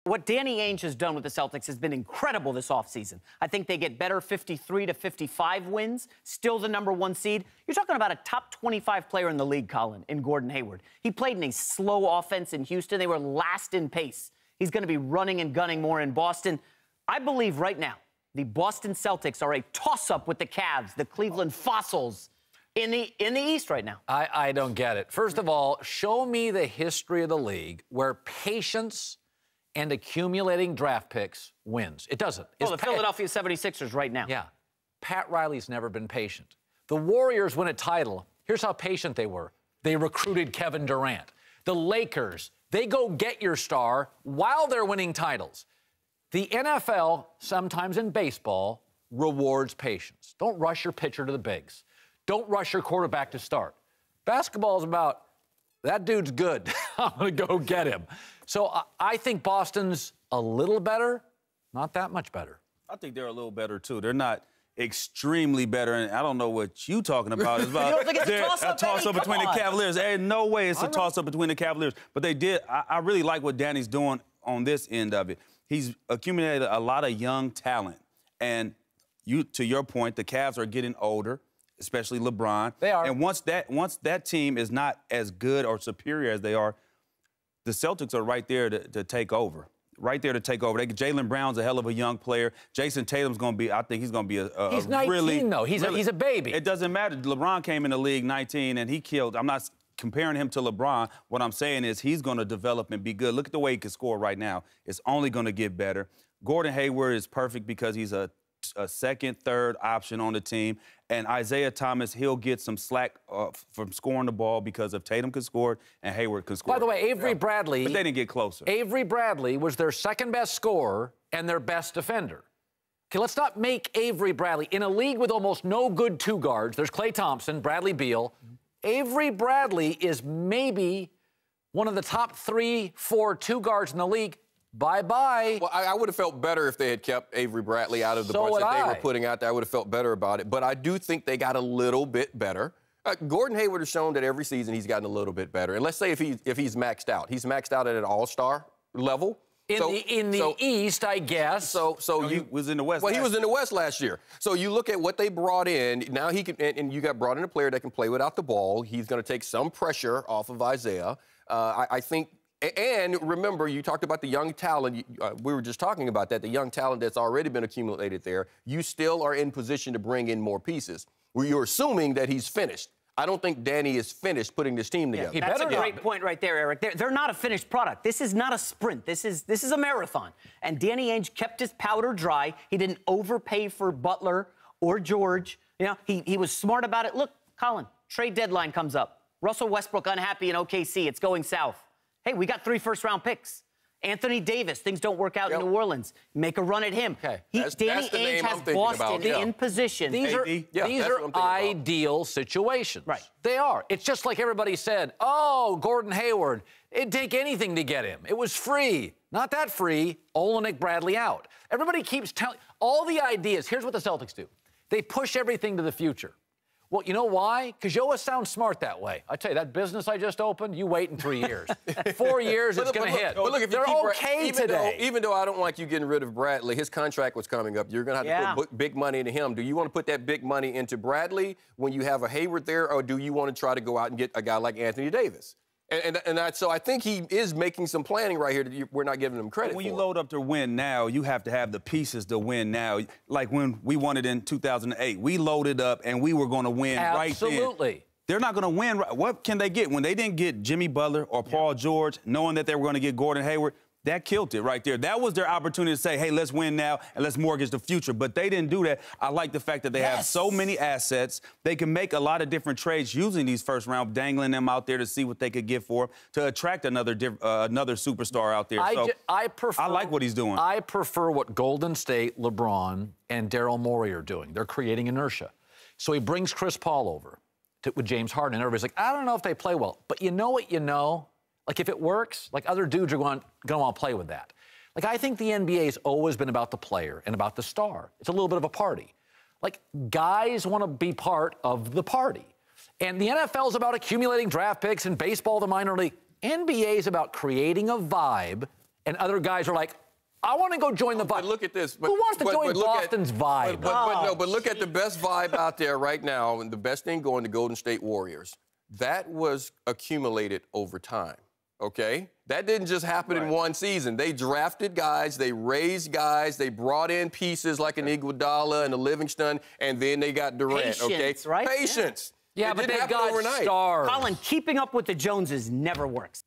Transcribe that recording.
What Danny Ainge has done with the Celtics has been incredible this offseason. I think they get better 53 to 55 wins, still the #1 seed. You're talking about a top 25 player in the league, Colin, in Gordon Hayward. He played in a slow offense in Houston. They were last in pace. He's going to be running and gunning more in Boston. I believe right now the Boston Celtics are a toss-up with the Cavs, the Cleveland Fossils, in the East right now. I don't get it. First of all, show me the history of the league where patience and accumulating draft picks wins. It doesn't. Well, the Philadelphia 76ers right now. Yeah. Pat Riley's never been patient. The Warriors win a title. Here's how patient they were. They recruited Kevin Durant. The Lakers, they go get your star while they're winning titles. The NFL, sometimes in baseball, rewards patience. Don't rush your pitcher to the bigs. Don't rush your quarterback to start. Basketball is about, that dude's good. I'm going to go get him. So I think Boston's a little better, not that much better. I think they're a little better, too. They're not extremely better, and I don't know what you're talking about. It's about you don't think it's a toss-up between the Cavaliers. There's no way it's a toss-up between the Cavaliers. But they did. I really like what Danny's doing on this end of it. He's accumulated a lot of young talent. And to your point, the Cavs are getting older, especially LeBron. They are. And once that team is not as good or superior as they are, the Celtics are right there to take over. Right there to take over. Jaylen Brown's a hell of a young player. Jason Tatum's going to be, I think he's going to be a He's 19, really, though. He's a baby. It doesn't matter. LeBron came in the league 19, and he killed. I'm not comparing him to LeBron. What I'm saying is he's going to develop and be good. Look at the way he can score right now. It's only going to get better. Gordon Hayward is perfect because he's a second, third option on the team. And Isaiah Thomas, he'll get some slack from scoring the ball because if Tatum could score and Hayward could score. By the way, Avery Bradley... But they didn't get closer. Avery Bradley was their second-best scorer and their best defender. Okay, let's not make Avery Bradley... In a league with almost no good two guards, there's Klay Thompson, Bradley Beal. Avery Bradley is maybe one of the top 3, 4 two guards in the league. Bye-bye. Well, I would have felt better if they had kept Avery Bradley out of the bunch that they were putting out there. I would have felt better about it. But I do think they got a little bit better. Gordon Hayward has shown that every season he's gotten a little bit better. And let's say if he's maxed out. He's maxed out at an all-star level. In the East, I guess. He was in the West. Well, he was in the West last year. So you look at what they brought in. Now he can, and you got brought in a player that can play without the ball. He's going to take some pressure off of Isaiah. I think. And remember, you talked about the young talent. We were just talking about that, the young talent that's already been accumulated there. You still are in position to bring in more pieces. You're assuming that he's finished. I don't think Danny is finished putting this team together. Yeah, that's a great point right there, Eric. They're not a finished product. This is not a sprint. This is a marathon. And Danny Ainge kept his powder dry. He didn't overpay for Butler or George. You know, he was smart about it. Look, Colin, trade deadline comes up. Russell Westbrook unhappy in OKC. It's going south. Hey, we got 3 first-round picks. Anthony Davis, things don't work out in New Orleans. Make a run at him. Okay. Danny Ainge has Boston in position. These are ideal situations. Right. They are. It's just like everybody said, oh, Gordon Hayward, it'd take anything to get him. It was free. Not that free. Olenek Bradley out. Everybody keeps telling all the ideas. Here's what the Celtics do. They push everything to the future. Well, you know why? Because you always sound smart that way. I tell you, that business I just opened, you wait in 3 years. 4 years, it's going to hit. But look, if they're okay today. Even though I don't like you getting rid of Bradley, his contract was coming up. You're going to have to put big money into him. Do you want to put that big money into Bradley when you have a Hayward there, or do you want to try to go out and get a guy like Anthony Davis? So I think he is making some planning right here that we're not giving him credit for. When you load up to win now, you have to have the pieces to win now. Like when we won it in 2008, we loaded up and we were going to win right then. Absolutely. They're not going to win. What can they get? When they didn't get Jimmy Butler or Paul George, knowing that they were going to get Gordon Hayward, that killed it right there. That was their opportunity to say, hey, let's win now and let's mortgage the future. But they didn't do that. I like the fact that they have so many assets. They can make a lot of different trades using these first round, dangling them out there to see what they could get for them to attract another superstar out there. I like what he's doing. I prefer what Golden State, LeBron, and Daryl Morey are doing. They're creating inertia. So he brings Chris Paul over with James Harden, and everybody's like, I don't know if they play well. But you know what you know? Like, if it works, like, other dudes are going to want to play with that. Like, I think the NBA's always been about the player and about the star. It's a little bit of a party. Like, guys want to be part of the party. And the NFL is about accumulating draft picks, and baseball, the minor league. NBA is about creating a vibe and other guys are like, I want to go join the vibe. But look at this. Who wants to join Boston's vibe? But look at the best vibe out there right now, and the best thing going to Golden State Warriors. That was accumulated over time, okay? That didn't just happen in one season. They drafted guys, they raised guys, they brought in pieces like an Iguodala and a Livingston, and then they got Durant, Patience, okay? right? Patience. Yeah, It but didn't they happen got overnight. stars. Colin, keeping up with the Joneses never works.